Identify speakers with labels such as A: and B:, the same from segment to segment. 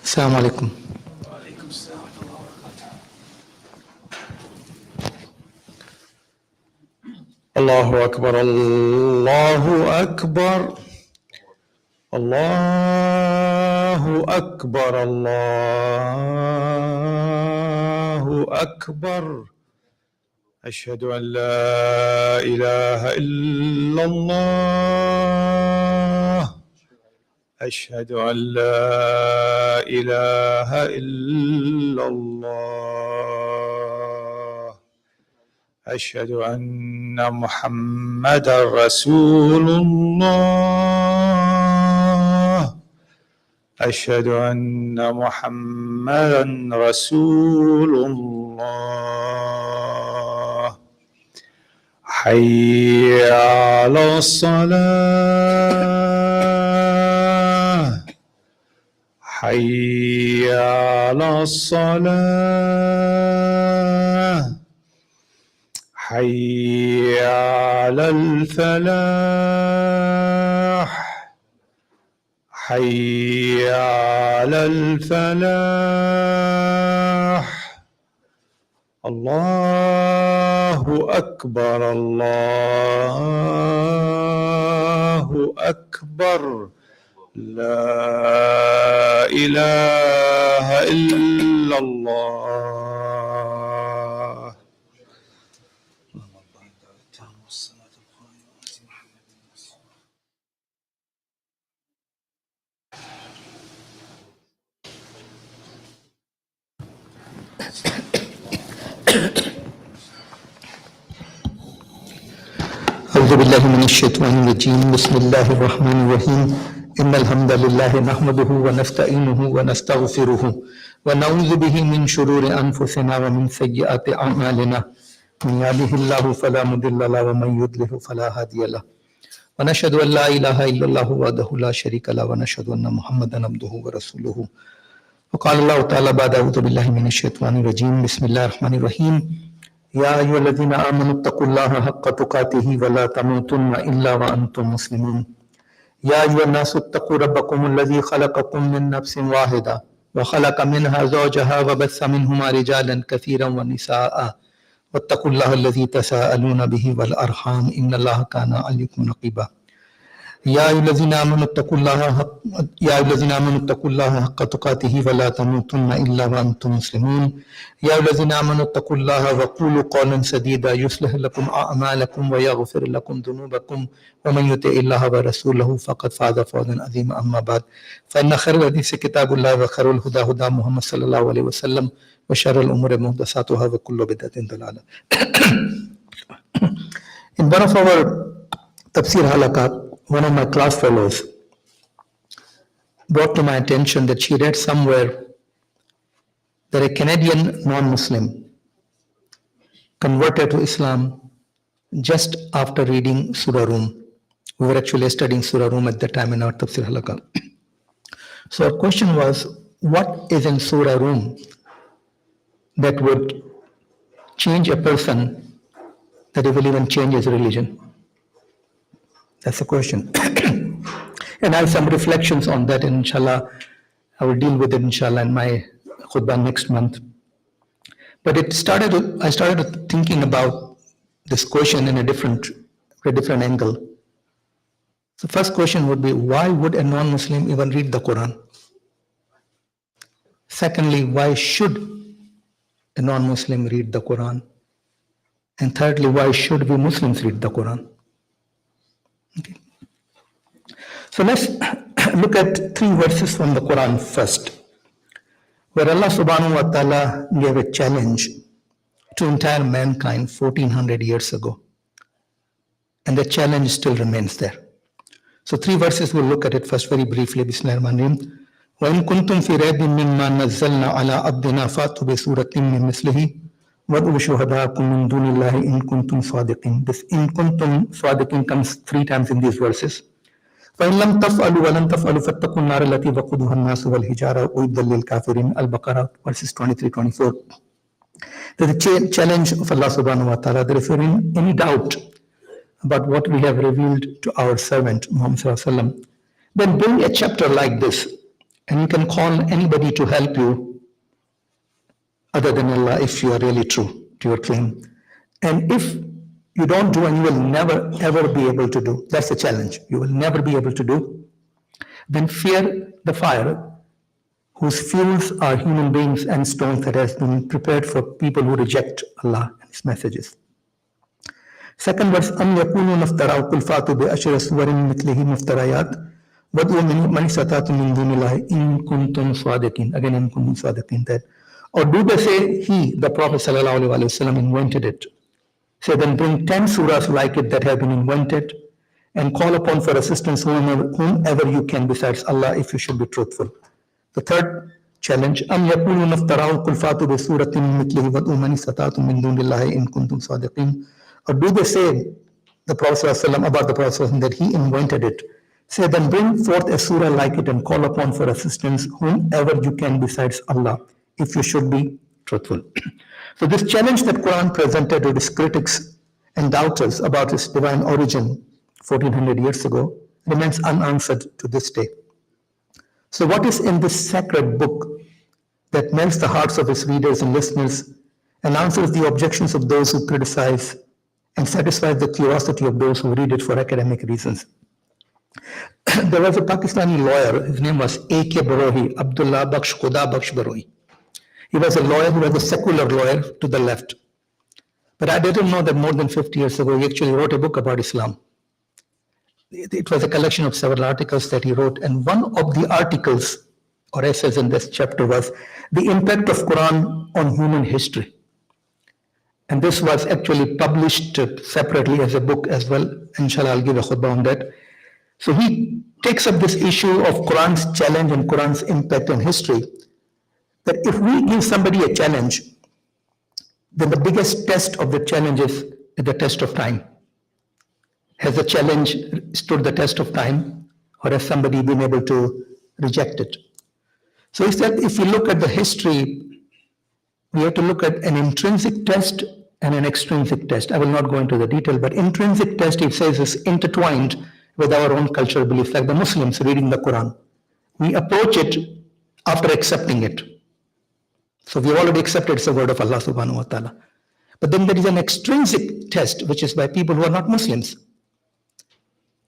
A: السلام عليكم. الله أكبر الله أكبر الله أكبر الله أكبر أشهد أن لا إله إلا الله أشهد أن لا إله إلا الله أشهد أن محمدا رسول الله أشهد أن محمدا رسول الله حي على الصلاة حي على الصلاة حي على الفلاح حي على الفلاح الله أكبر الله أكبر لا إله إلا الله. أعوذ بالله من الشيطان الرجيم بسم الله الرحمن الرحيم إن الحمد لله نحمده ونستعينه ونستغفره ونعوذ به من شرور أنفسنا ومن سيئات أعمالنا من يهده الله فلا مضل له ومن يضلل فلا هادي له ونشهد أن لا إله إلا الله وحده لا شريك له ونشهد أن محمدا عبده ورسوله وقال الله تعالى بعد أعوذ بالله من الشيطان الرجيم بسم الله الرحمن الرحيم يا أيها الذين آمنوا اتقوا الله حق تقاته ولا تموتن إلا وأنتم مسلمون يا أيها الناس اتقوا ربكم الذي خلقكم من نفس واحدة وخلق منها زوجها وبث منهما رجالا كثيرا ونساء واتقوا الله الذي تساءلون به والأرحام إن الله كان عليكم رقيبا يا أيها الذين آمنوا اتقوا الله حق تقاته ولا تموتن إلا وأنتم مسلمون يا أيها الذين آمنوا اتقوا الله وقولوا قولا سديدا يصلح لكم أعمالكم ويغفر لكم ذنوبكم ومن يطع الله ورسوله فقد فاز فوزا عظيما أما بعد فإن خير الحديث كتاب الله وخير الهدى هدى محمد صلى الله عليه وسلم وشر الأمور محدثاتها وكل بدعة ضلالة. In one of our tafsir halakat, one of my class fellows brought to my attention that she read somewhere that a Canadian non-Muslim converted to Islam just after reading Surah Rum. We were actually studying Surah Rum at that time in our Tafsir Halaka. So our question was, what is in Surah Rum that would change a person, that it will even change his religion? That's the question. And I have some reflections on that, and inshallah, I will deal with it inshallah in my khutbah next month. But I started thinking about this question in a different angle. The first question would be, why would a non-Muslim even read the Quran? Secondly, why should a non-Muslim read the Quran? And thirdly, why should we Muslims read the Quran? Okay. So let's look at 3 verses from the Quran first, where Allah subhanahu wa ta'ala gave a challenge to entire mankind 1400 years ago. And the challenge still remains there. So 3 verses, we'll look at it first very briefly. Bismillahirrahmanirrahim. وَإِن كُنتُمْ فِي رَيْبٍ مِّمَّا نَزَّلْنَا عَلَىٰ عَبْدِنَا فَأْتُوا بِسُورَةٍ مِّن مِّثْلِهِ وَادْعُوا شُهَدَاءَكُم مِّن دُونِ اللَّهِ إِن كُنتُمْ صَادِقِينَ. This "in kuntum صَادِقِينَ" comes 3 times in these verses. فَإِن لَمْ تَفْعَلُوا وَلَن تَفْعَلُوا فَاتَّقُوا النَّارَ الَّتِي وَقُودُهَا النَّاسُ وَالْحِجَارَةُ أُعِدَّتْ لِلْكَافِرِينَ. Al-Baqarah, verses 23-24. There's a challenge of Allah subhanahu wa ta'ala that if you're in any doubt about what we have revealed to our servant Muhammad sallallahu alaihi wasallam, then bring a chapter like this, and you can call anybody to help you other than Allah if you are really true to your claim. And if you don't do, and you will never ever be able to do, that's the challenge, you will never be able to do, then fear the fire whose fuels are human beings and stones that has been prepared for people who reject Allah and His messages. Second verse, أَمْ يَكُونُوا نَفْتَرَوْا قُلْ فَأْتُوا بِأَشْرِ سُوَرٍ مِثْلِهِ مُفْتَرَيَاتٍ وَادْعُوا مَنِ اسْتَطَعْتُم مِّن دُونِ اللَّهِ إِن كُنتُمْ صَادِقِينَ. Again, إِن كُنتُمْ صَادِقِينَ that. Or do they say he, the Prophet sallallahu alaihi wasallam, invented it? Say, then bring 10 surahs like it that have been invented, and call upon for assistance whomever you can besides Allah if you should be truthful. The third challenge, أَمْ يَقُولُوا نَفْتَرَوْا قُلْ فَأْتُوا بِسُورَةٍ مِّثْلِهِ وَادْعُوا مَنِ اسْتَطَعْتُم مِّن دُونِ اللَّهِ إِن كُنتُمْ صَادِقِينَ. Or do they say the Prophet ﷺ, about the Prophet ﷺ, that he invented it? Say, then bring forth a surah like it and call upon for assistance whomever you can besides Allah if you should be truthful. So this challenge that Quran presented to its critics and doubters about its divine origin 1400 years ago remains unanswered to this day. So what is in this sacred book that melts the hearts of its readers and listeners and answers the objections of those who criticize and satisfies the curiosity of those who read it for academic reasons? There was a Pakistani lawyer, his name was A.K. Barohi, Abdullah Baksh Khuda Baksh Barohi. He was a lawyer, he was a secular lawyer to the left. But I didn't know that more than 50 years ago, he actually wrote a book about Islam. It was a collection of several articles that he wrote, and one of the articles or essays in this chapter was the impact of Quran on human history. And this was actually published separately as a book as well. Inshallah, I'll give a khutbah on that. So he takes up this issue of Quran's challenge and Quran's impact on history, that if we give somebody a challenge, then the biggest test of the challenge is the test of time. Has the challenge stood the test of time, or has somebody been able to reject it? So he said, if you look at the history, we have to look at an intrinsic test and an extrinsic test. I will not go into the detail, but intrinsic test, it says, is intertwined with our own cultural beliefs, like the Muslims reading the Quran. We approach it after accepting it. So we already accepted it's the word of Allah subhanahu wa ta'ala. But then there is an extrinsic test, which is by people who are not Muslims.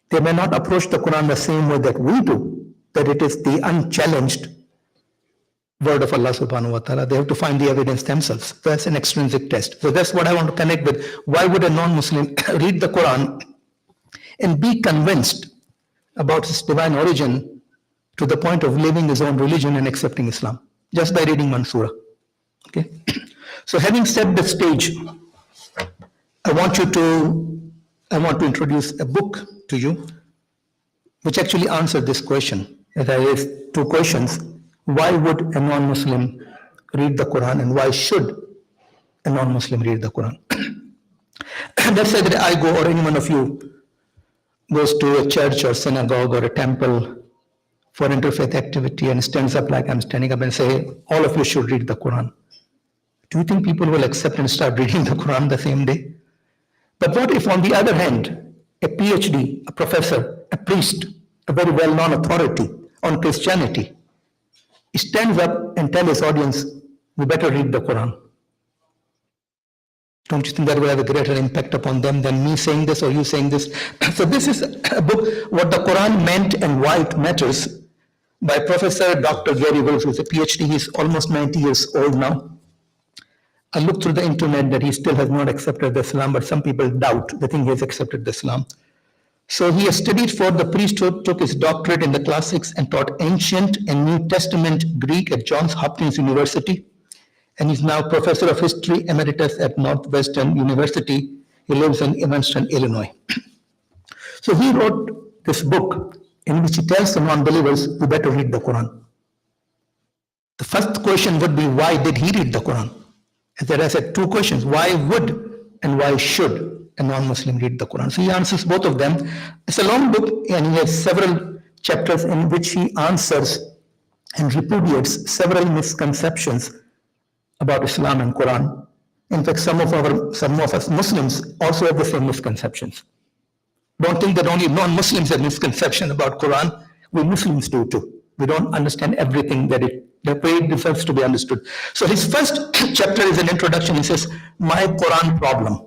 A: They may not approach the Quran the same way that we do, that it is the unchallenged word of Allah subhanahu wa ta'ala. They have to find the evidence themselves. That's an extrinsic test. So that's what I want to connect with. Why would a non-Muslim read the Quran and be convinced about its divine origin to the point of living his own religion and accepting Islam just by reading one surah? Okay. So having set the stage, I want to introduce a book to you which actually answered this question. As I raised 2 questions. Why would a non-Muslim read the Quran, and why should a non-Muslim read the Quran? Let's say that I go, or any one of you goes to a church or synagogue or a temple for interfaith activity and stands up like I'm standing up and say, all of you should read the Quran. Do you think people will accept and start reading the Quran the same day? But what if, on the other hand, a PhD, a professor, a priest, a very well-known authority on Christianity stands up and tells his audience, we better read the Quran? Don't you think that will have a greater impact upon them than me saying this or you saying this? So this is a book, What the Quran Meant and Why It Matters, by Professor Dr. Gary Wolf, who's a PhD. He's almost 90 years old now. I looked through the internet that he still has not accepted Islam, but some people doubt. They think he has accepted Islam. So he has studied for the priesthood, took his doctorate in the classics, and taught ancient and New Testament Greek at Johns Hopkins University. And he's now professor of history emeritus at Northwestern University. He lives in Evanston, Illinois. So he wrote this book in which he tells the non-believers, we better read the Quran. The first question would be, why did he read the Quran? And there I said two questions, why would and why should a non-Muslim read the Quran? So he answers both of them. It's a long book, and he has several chapters in which he answers and repudiates several misconceptions about Islam and Quran. In fact, some of us Muslims also have the same misconceptions. Don't think that only non-Muslims have misconception about Quran. We Muslims do too. We don't understand everything the way it deserves to be understood. So his first chapter is an introduction. He says, my Quran problem.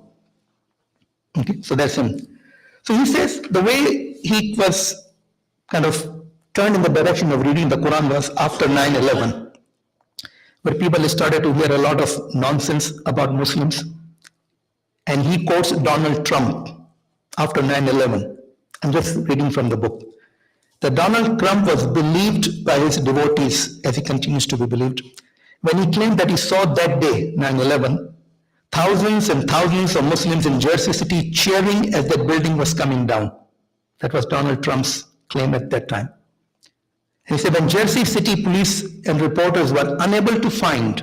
A: Okay, so that's him. So he says the way he was kind of turned in the direction of reading the Quran was after 9/11, where people started to hear a lot of nonsense about Muslims. And he quotes Donald Trump after 9/11. I'm just reading from the book. That Donald Trump was believed by his devotees, as he continues to be believed, when he claimed that he saw that day, 9/11, thousands and thousands of Muslims in Jersey City cheering as that building was coming down. That was Donald Trump's claim at that time. He said when Jersey City police and reporters were unable to find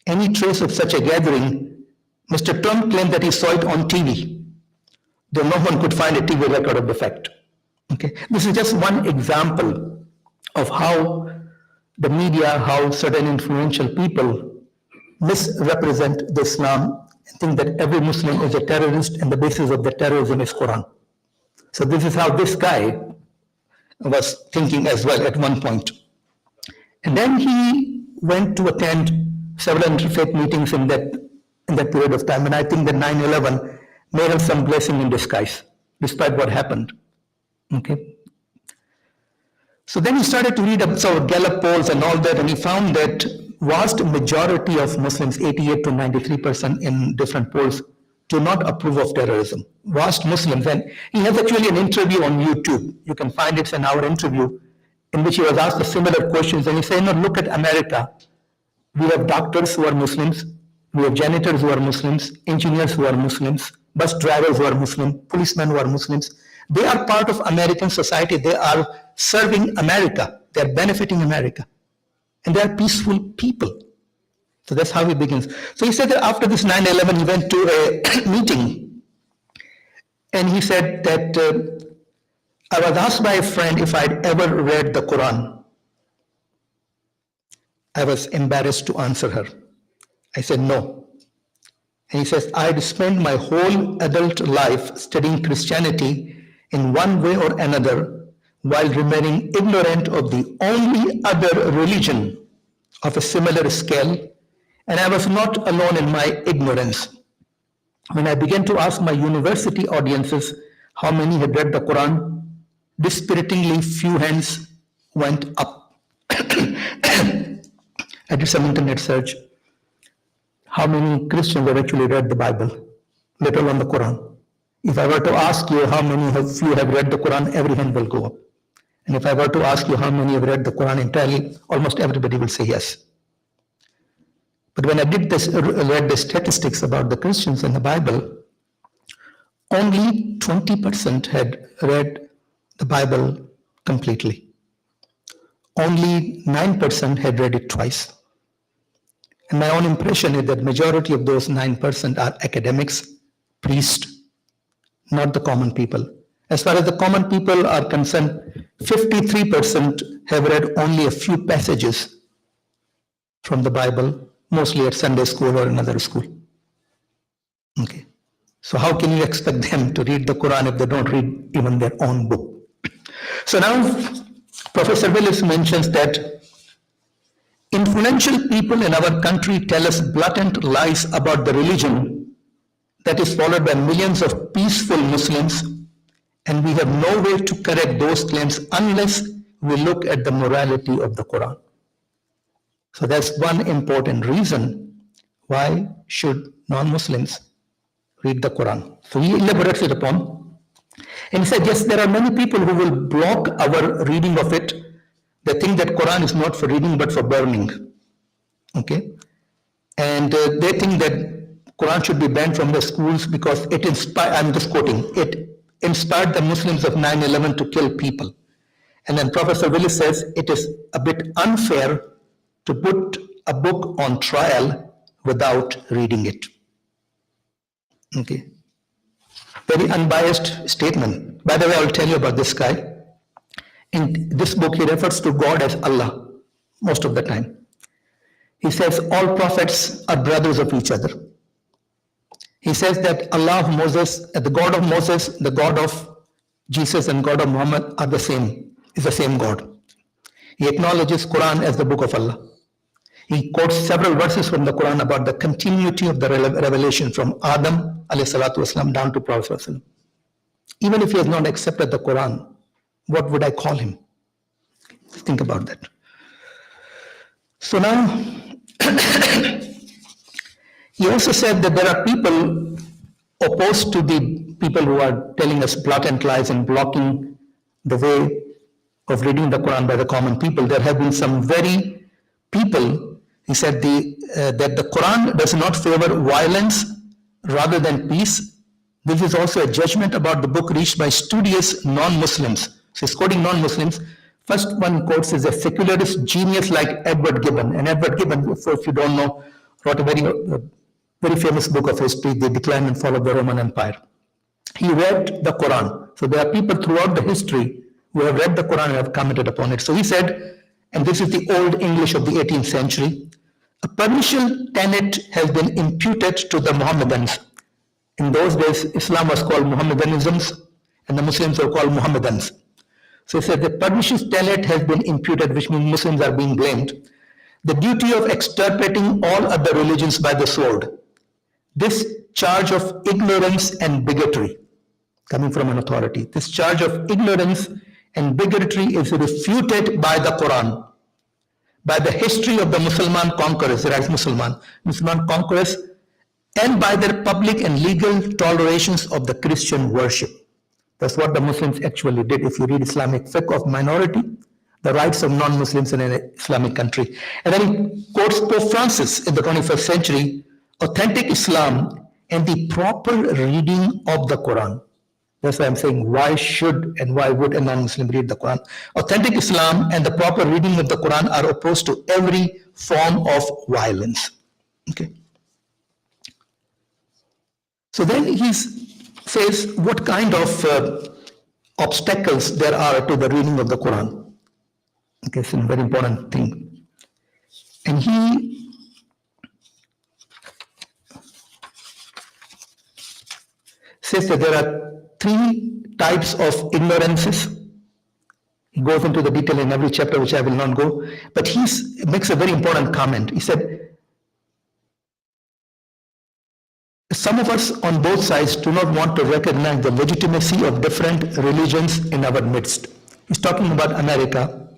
A: any trace of such a gathering, Mr. Trump claimed that he saw it on TV, though no one could find a TV record of the fact. Okay, this is just one example of how the media, how certain influential people misrepresent the Islam and think that every Muslim is a terrorist and the basis of the terrorism is Quran. So this is how this guy was thinking as well at one point. And then he went to attend several interfaith meetings in that period of time, and I think that 9/11 made him some blessing in disguise, despite what happened. Okay. So then he started to read some Gallup polls and all that, and he found that vast majority of Muslims, 88 to 93% in different polls, do not approve of terrorism. Vast Muslims. And he has actually an interview on YouTube. You can find it in our interview, in which he was asked the similar questions. And he said, no, look at America. We have doctors who are Muslims. We have janitors who are Muslims, engineers who are Muslims, bus drivers who are Muslim, policemen who are Muslims. They are part of American society. They are serving America. They are benefiting America. And they are peaceful people. So that's how he begins. So he said that after this 9/11, he went to a meeting. And he said that I was asked by a friend if I'd ever read the Quran. I was embarrassed to answer her. I said no. And he says, I'd spent my whole adult life studying Christianity in one way or another, while remaining ignorant of the only other religion of a similar scale, and I was not alone in my ignorance. When I began to ask my university audiences how many had read the Quran, dispiritingly few hands went up. I did some internet search. How many Christians have actually read the Bible, let alone the Quran? If I were to ask you how many of you have read the Quran, every hand will go up. And if I were to ask you how many have read the Quran entirely, almost everybody will say yes. But when I read the statistics about the Christians in the Bible, only 20% had read the Bible completely. Only 9% had read it twice. And my own impression is that majority of those 9% are academics priests, not the common people. As far as the common people are concerned, 53% have read only a few passages from the Bible, mostly at Sunday school or another school. Okay. So how can you expect them to read the Quran if they don't read even their own book? So now Professor Willis mentions that influential people in our country tell us blatant lies about the religion that is followed by millions of peaceful Muslims, and we have no way to correct those claims unless we look at the morality of the Quran. So that's one important reason why should non-Muslims read the Quran. So he elaborates it upon. And he said, yes, there are many people who will block our reading of it. They think that Quran is not for reading but for burning. Okay? And they think that Quran should be banned from the schools because it inspired, I'm just quoting, it inspired the Muslims of 9/11 to kill people. And then Professor Willis says it is a bit unfair to put a book on trial without reading it. Okay. Very unbiased statement. By the way, I will tell you about this guy. In this book, he refers to God as Allah most of the time. He says all prophets are brothers of each other. He says that Allah of Moses, the God of Moses, the God of Jesus, and God of Muhammad are the same, is the same God. He acknowledges Quran as the book of Allah. He quotes several verses from the Quran about the continuity of the revelation from Adam ﷺ down to Prophet ﷺ. Even if he has not accepted the Quran, what would I call him? Think about that. So now, he also said that there are people opposed to the people who are telling us blatant lies and blocking the way of reading the Quran by the common people. There have been some very people. He said that the Quran does not favor violence rather than peace. This is also a judgment about the book reached by studious non-Muslims. So he's quoting non-Muslims. First one quotes is a secularist genius like Edward Gibbon. And Edward Gibbon, if you don't know, wrote a very famous book of history, The Decline and Fall of the Roman Empire. He read the Quran. So there are people throughout the history who have read the Quran and have commented upon it. So he said, and this is the old English of the 18th century, a pernicious tenet has been imputed to the Mohammedans. In those days, Islam was called Mohammedanisms and the Muslims were called Mohammedans. So he said the pernicious tenet has been imputed, which means Muslims are being blamed. The duty of extirpating all other religions by the sword. This charge of ignorance and bigotry, coming from an authority, this charge of ignorance and bigotry is refuted by the Quran, by the history of the Muslim conquerors, Muslim conquerors, and by their public and legal tolerations of the Christian worship. That's what the Muslims actually did. If you read Islamic fiqh of minority, the rights of non-Muslims in an Islamic country. And then he quotes Pope Francis in the 21st century, authentic Islam and the proper reading of the Quran. That's why I'm saying, why should and why would a non-Muslim read the Quran? Authentic Islam and the proper reading of the Quran are opposed to every form of violence. Okay. So then he says what kind of obstacles there are to the reading of the Quran. Okay, it's a very important thing. And he says that there are 3 types of ignorances. He goes into the detail in every chapter, which I will not go, but he makes a very important comment. He said, some of us on both sides do not want to recognize the legitimacy of different religions in our midst. He's talking about America,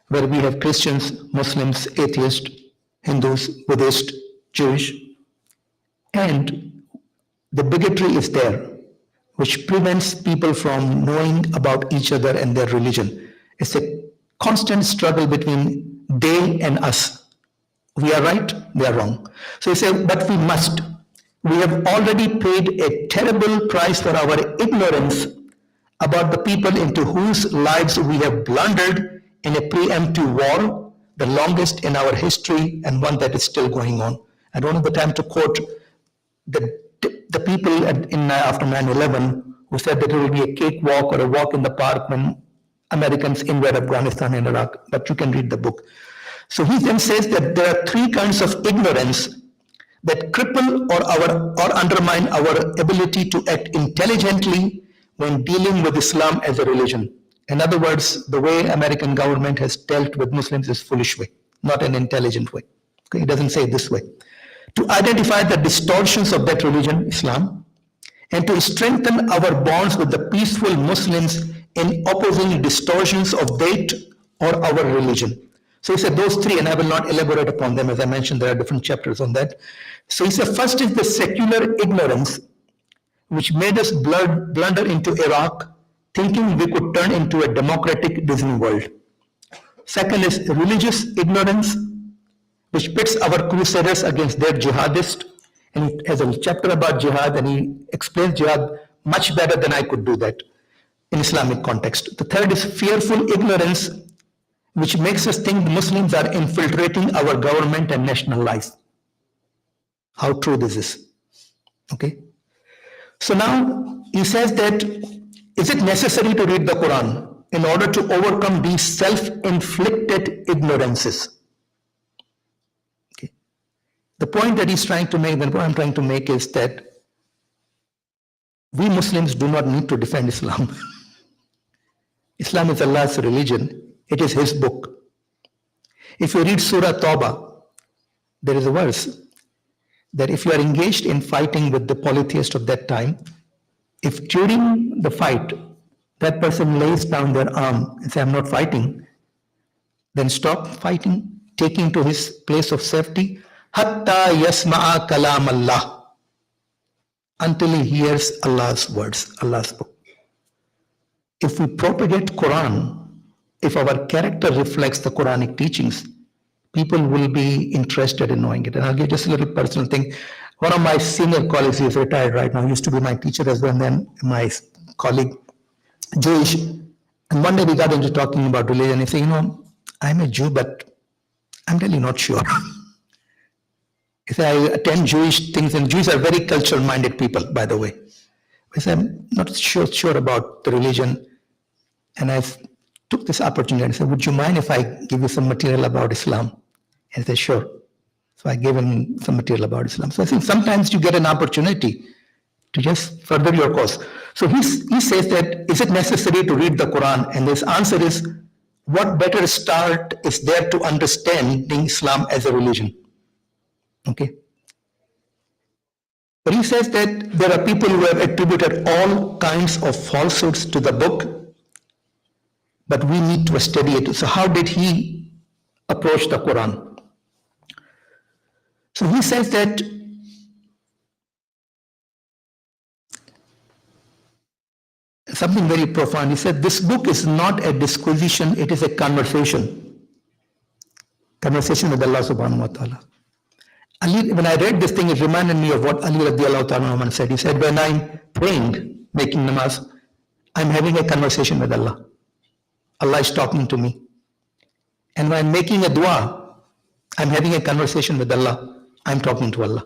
A: where we have Christians, Muslims, atheists, Hindus, Buddhists, Jewish, and the bigotry is there, which prevents people from knowing about each other and their religion. It's a constant struggle between they and us. We are right, they are wrong. So he said, but we must. We have already paid a terrible price for our ignorance about the people into whose lives we have blundered in a preemptive war, the longest in our history and one that is still going on. I don't have the time to quote the the people after 9/11 who said that it will be a cakewalk or a walk in the park when Americans invade Afghanistan and Iraq, but you can read the book. So he then says that there are three kinds of ignorance that cripple or undermine our ability to act intelligently when dealing with Islam as a religion. In other words, the way American government has dealt with Muslims is foolish way, not an intelligent way. Okay, it doesn't say it this way. To identify the distortions of that religion, Islam, and to strengthen our bonds with the peaceful Muslims in opposing distortions of that or our religion. So he said those three, and I will not elaborate upon them. As I mentioned, there are different chapters on that. So he said first is the secular ignorance, which made us blunder into Iraq, thinking we could turn into a democratic Disney world. Second is religious ignorance, which pits our crusaders against their jihadists. And he has a chapter about jihad, and he explains jihad much better than I could do that in Islamic context. The third is fearful ignorance, which makes us think Muslims are infiltrating our government and national life. How true this is. Okay. So now he says that, is it necessary to read the Quran in order to overcome these self-inflicted ignorances? Okay. The point that he's trying to make, the point I'm trying to make is that we Muslims do not need to defend Islam. Islam is Allah's religion. It is His book. If you read Surah Tawbah, there is a verse that if you are engaged in fighting with the polytheist of that time, if during the fight that person lays down their arm and says, I'm not fighting, then stop fighting, take him to his place of safety, hatta yasma'a kalam Allah, until he hears Allah's words, Allah's book. If we propagate Quran, if our character reflects the Quranic teachings, people will be interested in knowing it. And I'll give just a little personal thing. One of my senior colleagues, he is retired right now, used to be my teacher as well, and then my colleague, Jewish. And one day we got into talking about religion. He said, I'm a Jew, but I'm really not sure. He said, I attend Jewish things, and Jews are very cultural-minded people, by the way. I said, I'm not sure about the religion. And I took this opportunity and said, would you mind if I give you some material about Islam? And he said, sure. So I gave him some material about Islam. So I think sometimes you get an opportunity to just further your cause. So he says that, is it necessary to read the Quran? And his answer is, what better start is there to understanding Islam as a religion? Okay. But he says that there are people who have attributed all kinds of falsehoods to the book, but we need to study it. So how did he approach the Quran? So he says that something very profound. He said, this book is not a disquisition, it is a conversation. Conversation with Allah subhanahu wa ta'ala. Ali, when I read this thing, it reminded me of what Ali radiallahu ta'ala said. He said, when I'm praying, making namaz, I'm having a conversation with Allah. Allah is talking to me. And when I'm making a dua, I'm having a conversation with Allah. I'm talking to Allah.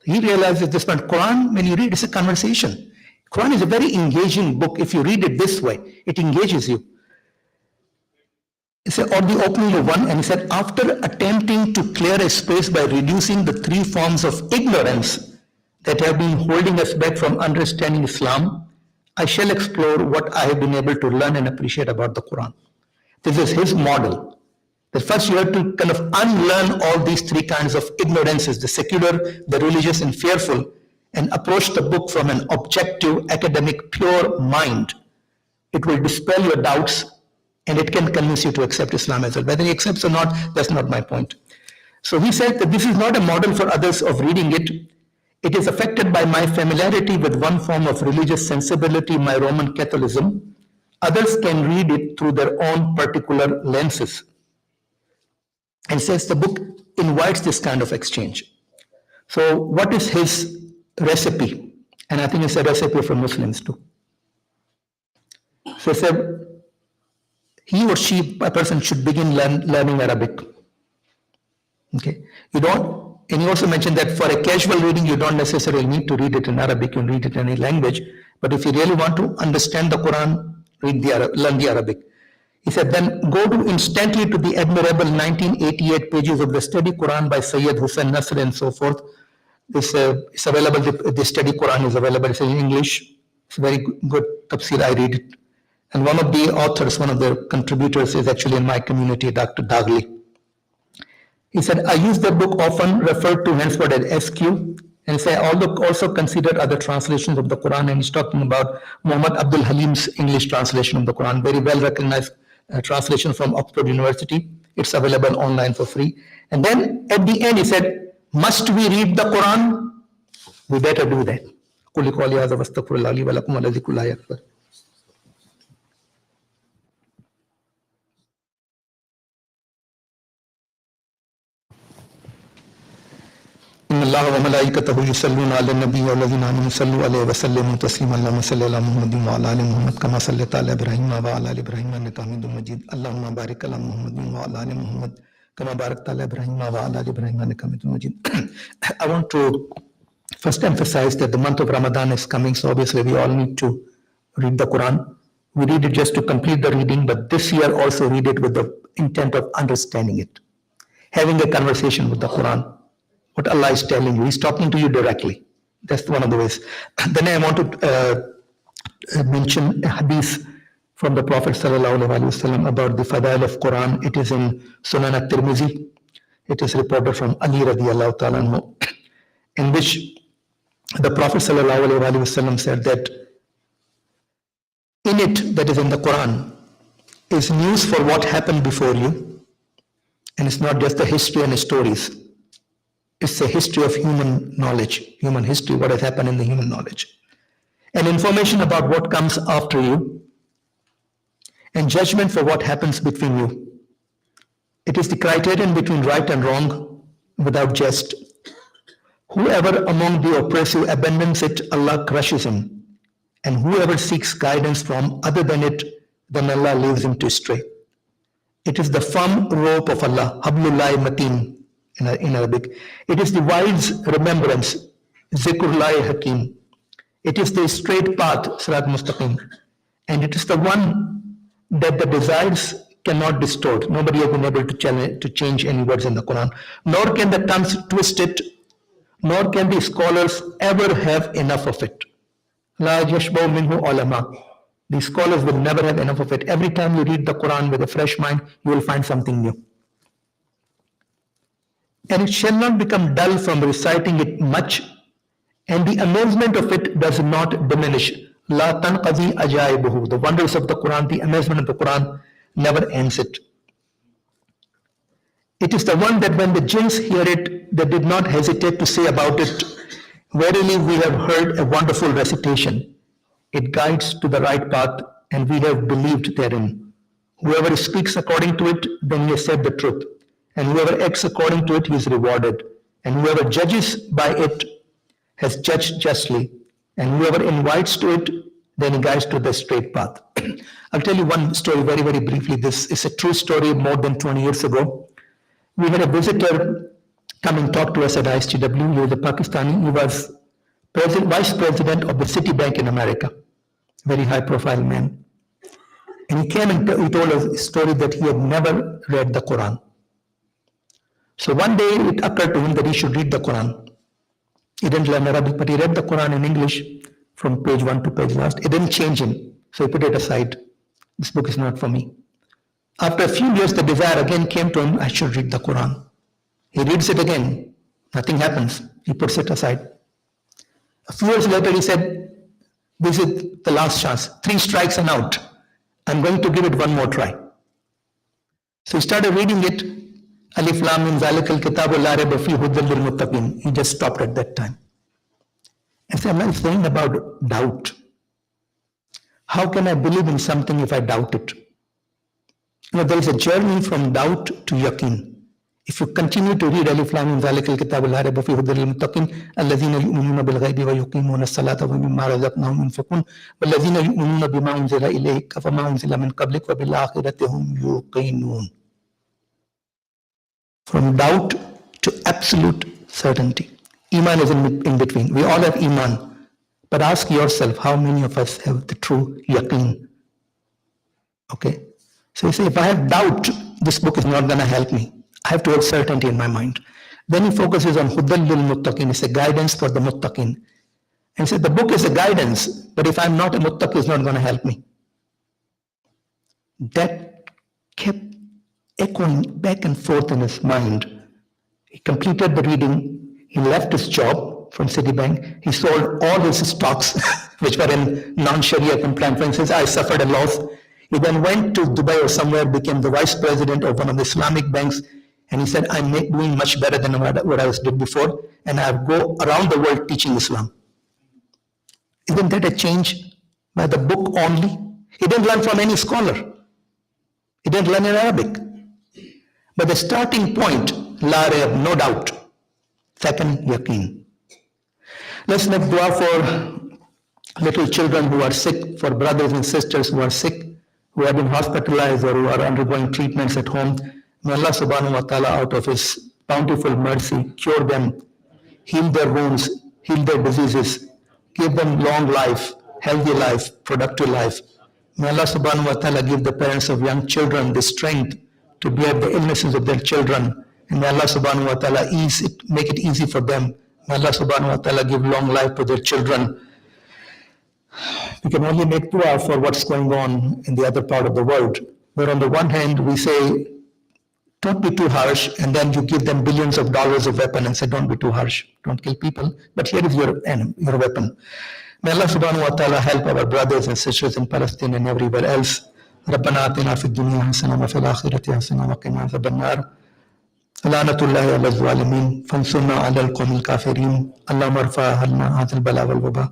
A: He realizes this, but Quran, when you read, it's a conversation. Quran is a very engaging book. If you read it this way, it engages you. He said, or the opening of one, and he said, after attempting to clear a space by reducing the three forms of ignorance that have been holding us back from understanding Islam, I shall explore what I have been able to learn and appreciate about the Quran. This is his model. That first you have to kind of unlearn all these three kinds of ignorances, the secular, the religious, and fearful, and approach the book from an objective, academic, pure mind. It will dispel your doubts, and it can convince you to accept Islam as well. Whether he accepts or not, that's not my point. So he said that this is not a model for others of reading it. It is affected by my familiarity with one form of religious sensibility, my Roman Catholicism. Others can read it through their own particular lenses. And says the book invites this kind of exchange. So what is his recipe? And I think it's a recipe for Muslims too. So he said, he or she, a person should begin learning Arabic. Okay, you don't And he also mentioned that for a casual reading, you don't necessarily need to read it in Arabic, you can read it in any language. But if you really want to understand the Quran, learn the Arabic. He said, then go instantly to the admirable 1988 pages of the Study Quran by Sayyid Hussain Nasr and so forth. This is available, the Study Quran is available, it's in English. It's a very good tafsir, I read it. And one of the authors, one of the contributors is actually in my community, Dr. Dagli. He said, I use the book often referred to henceforth as SQ, and say also consider other translations of the Quran, and he's talking about Muhammad Abdul Halim's English translation of the Quran, very well recognized translation from Oxford University. It's available online for free. And then at the end he said, must we read the Quran? We better do that. إن الله وملائكته يصلون على النبي والذين آمنوا صلوا عليه وسلموا تسليما اللهم صل على محمد وعلى آل محمد كما صليت على إبراهيم وعلى آل إبراهيم إنك حميد مجيد اللهم بارك على محمد وعلى آل محمد كما باركت على إبراهيم وعلى آل إبراهيم إنك حميد مجيد. I want to first emphasize that the month of Ramadan is coming, so obviously we all need to read the Quran. We read it just to complete the reading, but this year also read it with the intent of understanding it, having a conversation with the Quran. What Allah is telling you, He's talking to you directly. That's one of the ways. Then I want to mention a hadith from the Prophet ﷺ about the Fadail of Quran. It is in Sunan at-Tirmizi. It is reported from Ali radiallahu ta'ala anhu, in which the Prophet ﷺ said that in it, that is in the Quran, is news for what happened before you. And it's not just the history and stories. It's a history of human knowledge, human history, what has happened in the human knowledge. And information about what comes after you, and judgment for what happens between you. It is the criterion between right and wrong without jest. Whoever among the oppressive abandons it, Allah crushes him. And whoever seeks guidance from other than it, then Allah leaves him to stray. It is the firm rope of Allah, Hablullahi Mateen, in Arabic. It is the wise remembrance, Zikrullahi Hakim. It is the straight path, Sirat Mustaqim. And it is the one that the desires cannot distort. Nobody has been able to change any words in the Quran. Nor can the tongues twist it, nor can the scholars ever have enough of it. La yashbau minhu ulama. The scholars will never have enough of it. Every time you read the Quran with a fresh mind, you will find something new. And it shall not become dull from reciting it much, and the amazement of it does not diminish. La tanqadi ajaibuhu. The wonders of the Quran, the amazement of the Quran never ends it. It is the one that when the jinns hear it, they did not hesitate to say about it, verily we have heard a wonderful recitation. It guides to the right path, and we have believed therein. Whoever speaks according to it, then he has said the truth. And whoever acts according to it, he is rewarded. And whoever judges by it has judged justly. And whoever invites to it, then he guides to the straight path. I'll tell you one story very, very briefly. This is a true story more than 20 years ago. We had a visitor come and talk to us at ICW. He was a Pakistani. He was vice president of the Citibank in America. Very high profile man. And he came and he told us a story that he had never read the Quran. So one day it occurred to him that he should read the Quran. He didn't learn Arabic, but he read the Quran in English from page 1 to page last. It didn't change him. So he put it aside. This book is not for me. After a few years, the desire again came to him, I should read the Quran. He reads it again. Nothing happens. He puts it aside. A few years later, he said, this is the last chance. 3 strikes and out. I'm going to give it one more try. So he started reading it. Alif Lam Mim Zalikal Kitabu La Raiba Fihi Hudan lil Muttaqin. He just stopped at that time. And so I'm saying about doubt. How can I believe in something if I doubt it? There is a journey from doubt to yaqeen. If you continue to read Alif Lam Mim Zalikal Kitabu La Raiba Fihi Hudan lil Muttaqin, alladhina yu'minuna bil ghaibi wa yuqimuna as-salata wa mimma razaqnahum yunfiqun walladhina yu'minuna bima unzila ilayka wa ma unzila min qablik wa bil akhirati hum yuqinun. From doubt to absolute certainty. Iman is in between. We all have Iman. But ask yourself, how many of us have the true yaqeen? Okay? So you say, if I have doubt, this book is not going to help me. I have to have certainty in my mind. Then he focuses on Hudan lil Muttaqin. It's a guidance for the Muttaqin. And he said, the book is a guidance, but if I'm not a Muttaqi, it's not going to help me. That kept echoing back and forth in his mind. He completed the reading. He left his job from Citibank. He sold all his stocks, which were in non-Sharia compliant. For instance, I suffered a loss. He then went to Dubai or somewhere, became the vice president of one of the Islamic banks. And he said, I'm doing much better than what I was doing before. And I'll go around the world teaching Islam. Isn't that a change by the book only? He didn't learn from any scholar. He didn't learn in Arabic. But the starting point, la rayb, no doubt. Second, yaqeen. Let's make dua for little children who are sick, for brothers and sisters who are sick, who have been hospitalized or who are undergoing treatments at home. May Allah subhanahu wa ta'ala, out of His bountiful mercy, cure them, heal their wounds, heal their diseases, give them long life, healthy life, productive life. May Allah subhanahu wa ta'ala give the parents of young children the strength to bear the illnesses of their children. And may Allah subhanahu wa ta'ala make it easy for them. May Allah subhanahu wa ta'ala give long life to their children. We can only make dua for what's going on in the other part of the world. Where on the one hand we say, don't be too harsh, and then you give them billions of dollars of weapon and say, don't be too harsh, don't kill people, but here is your weapon. May Allah subhanahu wa ta'ala help our brothers and sisters in Palestine and everywhere else. ربنا آتنا في الدنيا حسنة وفي الآخرة حسنة وقنا عذاب النار. لعنة الله على الظالمين فانصرنا على القوم الكافرين. اللهم ارفع عنا هذا البلاء والوباء.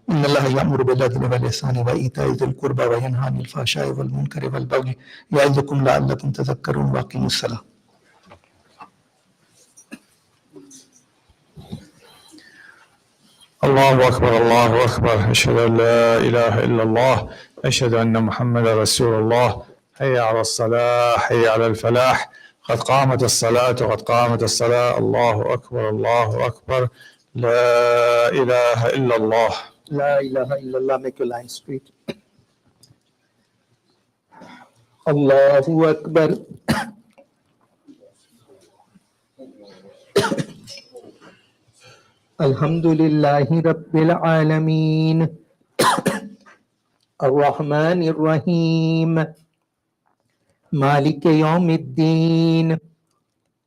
A: إن الله يأمر بالعدل والإحسان وإيتاء ذي القربى وينهى عن الفحشاء والمنكر والبغي يعظكم لعلكم تذكرون وأقيموا الصلاة.
B: الله أكبر الله أكبر أشهد أن لا إله إلا الله أشهد أن محمد رسول الله حي على الصلاة حي على الفلاح قد قامت الصلاة قد قامت الصلاة الله أكبر لا إله إلا الله.
A: La ilaha illallah, make your line straight. Allahu Akbar. Alhamdulillahi Rabbil Alameen. Ar-Rahmanir Rahim. Maliki Yawmiddin.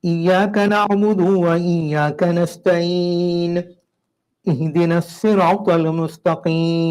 A: Iyyaka na'budu wa iyyaka nasta'in. اهدنا الصراط المستقيم